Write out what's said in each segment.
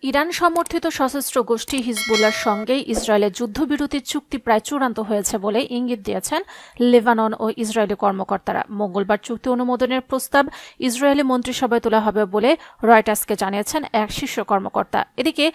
Iran সমর্থিত সশস্ত্র গোষ্ঠী হিজবুল্লাহর সঙ্গে ইসরায়েলের যুদ্ধবিরতির চুক্তি প্রায় চূড়ান্ত হয়েছে বলে ইঙ্গিত দিয়েছেন লেবানন ও ইসরায়েলি কর্মকর্তারা। মঙ্গলবার চুক্তি অনুমোদনের প্রস্তাব ইসরায়েলি মন্ত্রিসভায় তোলা হবে বলে রয়টার্সকে জানিয়েছেন এক শীর্ষ কর্মকর্তা। এদিকে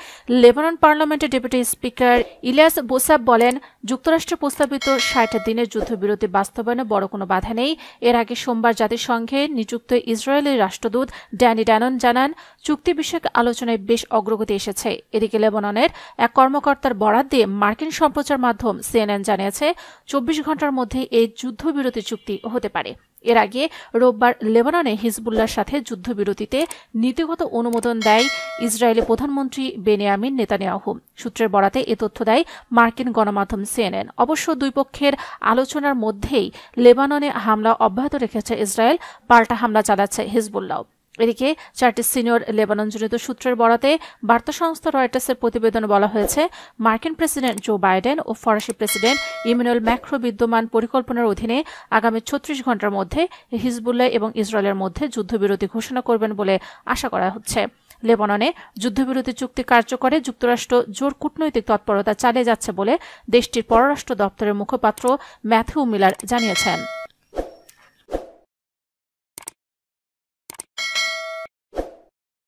লেবানন পার্লামেন্টের ডেপুটি স্পিকার ইলিয়াস বোসাব বলেন, যুক্তরাষ্ট্রের প্রস্তাবিত ৬০ দিনের যুদ্ধবিরতি বাস্তবায়নে বড় কোনো বাধা নেই। এর আগে সোমবার জাতিসংঘে নিযুক্ত ইসরায়েলি রাষ্ট্রদূত ড্যানি ড্যানন জানান, চুক্তি বিষয়ক আলোচনায় বেশ অগ্রগতি এসেছে। এদিকে লেবাননের এক কর্মকর্তার বরাত দিয়ে মার্কিন সম্প্রচার মাধ্যম সিএনএন জানিয়েছে, ২৪ ঘণ্টার মধ্যে এই যুদ্ধবিরতি চুক্তি হতে পারে। এর আগে রোববার লেবাননে হিজবুল্লাহর সাথে যুদ্ধবিরতিতে নীতিগত অনুমোদন দেয় ইসরায়েলি প্রধানমন্ত্রী বেনিয়ামিন নেতানিয়াহু। সূত্রের বরাতে এ তথ্য দেয় মার্কিন গণমাধ্যম সিএনএন। অবশ্য দুই পক্ষের আলোচনার মধ্যেই লেবাননে হামলা অব্যাহত রেখেছে ইসরায়েল, পাল্টা হামলা চালাচ্ছে হিজবুল্লাহ। এদিকে ৪টি সিনিয়র লেবাননজনিত সূত্রের বরাতে বার্তা সংস্থা রয়টার্সের প্রতিবেদনে বলা হয়েছে, মার্কিন প্রেসিডেন্ট জো বাইডেন ও ফরাসি প্রেসিডেন্ট ইমানুয়েল ম্যাক্রো বিদ্যমান পরিকল্পনার অধীনে আগামী ৩৬ ঘণ্টার মধ্যে হিজবুল্লাহ এবং ইসরায়েলের মধ্যে যুদ্ধবিরতি ঘোষণা করবেন বলে আশা করা হচ্ছে। লেবাননে যুদ্ধবিরতি চুক্তি কার্যকরে যুক্তরাষ্ট্র জোর কূটনৈতিক তৎপরতা চালিয়ে যাচ্ছে বলে দেশটির পররাষ্ট্র দপ্তরের মুখপাত্র ম্যাথিউ মিলার জানিয়েছেন।